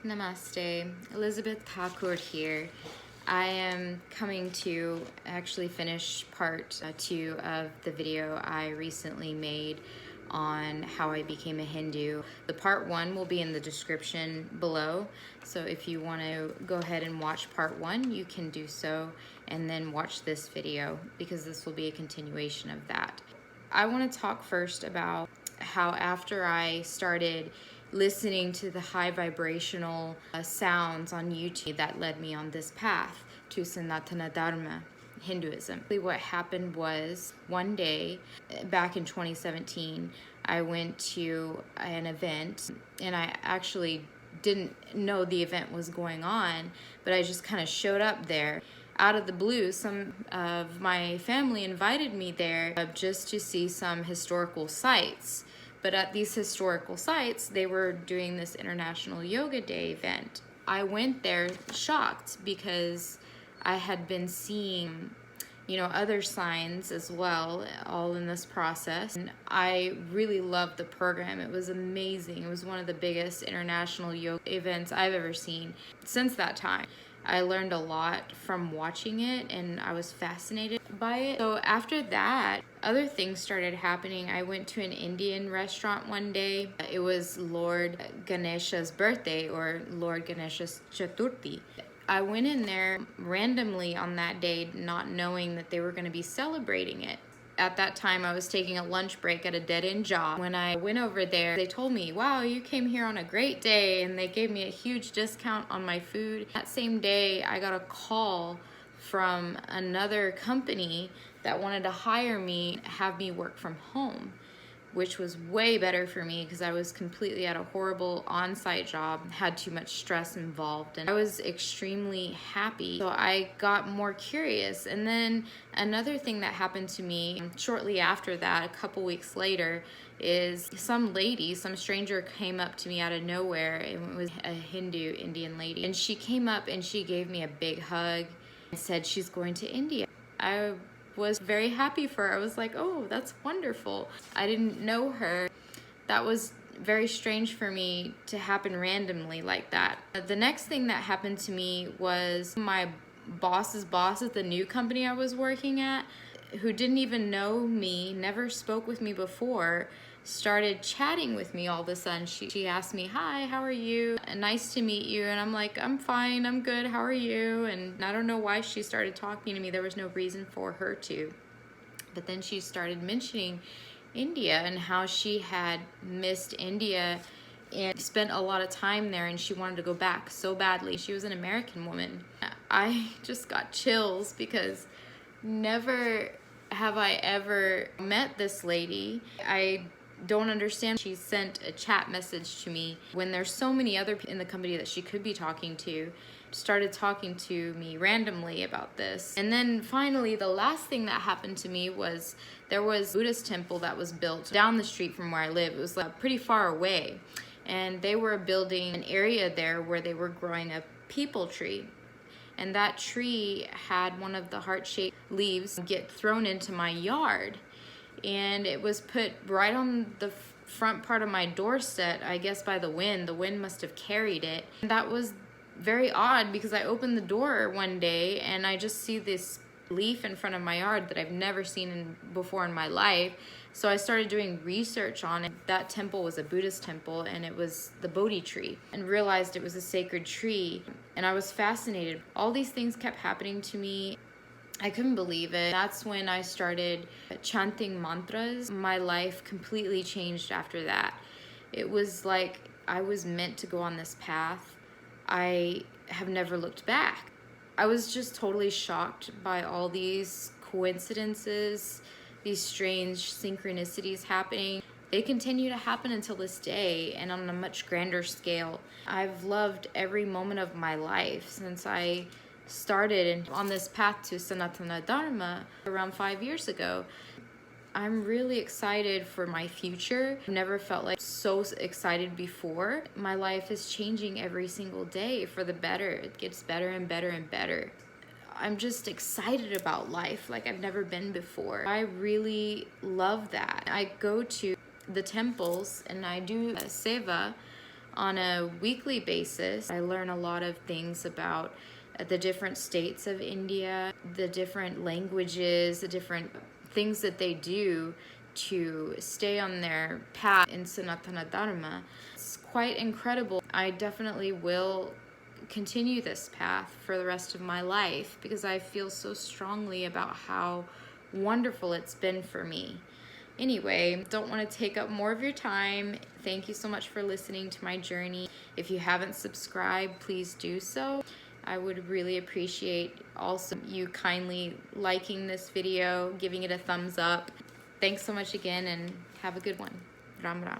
Namaste, Elizabeth Thakur here. I am coming to actually finish part 2 of the video I recently made on how I became a Hindu. The part 1 will be in the description below, so if you want to go ahead and watch part 1, you can do so, and then watch this video because this will be a continuation of that. I want to talk first about how after I started listening to the high vibrational sounds on YouTube that led me on this path to Sanatana Dharma, Hinduism. What happened was one day back in 2017, I went to an event and I actually didn't know the event was going on, but I just kind of showed up there. Out of the blue, some of my family invited me there just to see some historical sites. But at these historical sites, they were doing this International Yoga Day event. I went there shocked because I had been seeing, other signs as well, all in this process. And I really loved the program. It was amazing. It was one of the biggest international yoga events I've ever seen since that time. I learned a lot from watching it and I was fascinated by it. So after that, other things started happening. I went to an Indian restaurant one day. It was Lord Ganesha's birthday, or Lord Ganesha's Chaturthi. I went in there randomly on that day, not knowing that they were going to be celebrating it. At that time, I was taking a lunch break at a dead-end job. When I went over there, they told me, wow, you came here on a great day, and they gave me a huge discount on my food. That same day, I got a call from another company that wanted to hire me, have me work from home, which was way better for me because I was completely at a horrible on-site job, had too much stress involved, and I was extremely happy. So I got more curious. And then another thing that happened to me shortly after that, a couple weeks later, is some stranger came up to me out of nowhere. It was a Hindu Indian lady, and she came up and she gave me a big hug and said she's going to India. I was very happy for her. I was like, oh, that's wonderful. I didn't know her. That was very strange for me to happen randomly like that. The next thing that happened to me was my boss's boss at the new company I was working at, who didn't even know me, never spoke with me before, started chatting with me all of a sudden. She asked me, hi, how are you? Nice to meet you. And I'm like, I'm fine, I'm good, how are you? And I don't know why she started talking to me. There was no reason for her to. But then she started mentioning India and how she had missed India and spent a lot of time there, and she wanted to go back so badly. She was an American woman. I just got chills because never have I ever met this lady. I don't understand. She sent a chat message to me when there's so many other people in the company that she could be talking to, started talking to me randomly about this. And then finally, the last thing that happened to me was there was a Buddhist temple that was built down the street from where I live. It was like pretty far away. And they were building an area there where they were growing a peepal tree. And that tree had one of the heart-shaped leaves get thrown into my yard. And it was put right on the front part of my doorstep, I guess by the wind. The wind must have carried it. And that was very odd because I opened the door one day and I just see this leaf in front of my yard that I've never seen before in my life. So I started doing research on it. That temple was a Buddhist temple, and it was the Bodhi tree, and realized it was a sacred tree. And I was fascinated. All these things kept happening to me. I couldn't believe it. That's when I started chanting mantras. My life completely changed after that. It was like I was meant to go on this path. I have never looked back. I was just totally shocked by all these coincidences, these strange synchronicities happening. They continue to happen until this day, and on a much grander scale. I've loved every moment of my life since I started on this path to Sanatana Dharma around 5 years ago. I'm really excited for my future. I've never felt like so excited before. My life is changing every single day for the better. It gets better and better and better. I'm just excited about life like I've never been before. I really love that. I go to the temples and I do seva On a weekly basis, I learn a lot of things about the different states of India, the different languages, the different things that they do to stay on their path in Sanatana Dharma. It's quite incredible. I definitely will continue this path for the rest of my life because I feel so strongly about how wonderful it's been for me. Anyway, don't want to take up more of your time. Thank you so much for listening to my journey. If you haven't subscribed, please do so. I would really appreciate also you kindly liking this video, giving it a thumbs up. Thanks so much again, and have a good one. Ram Ram.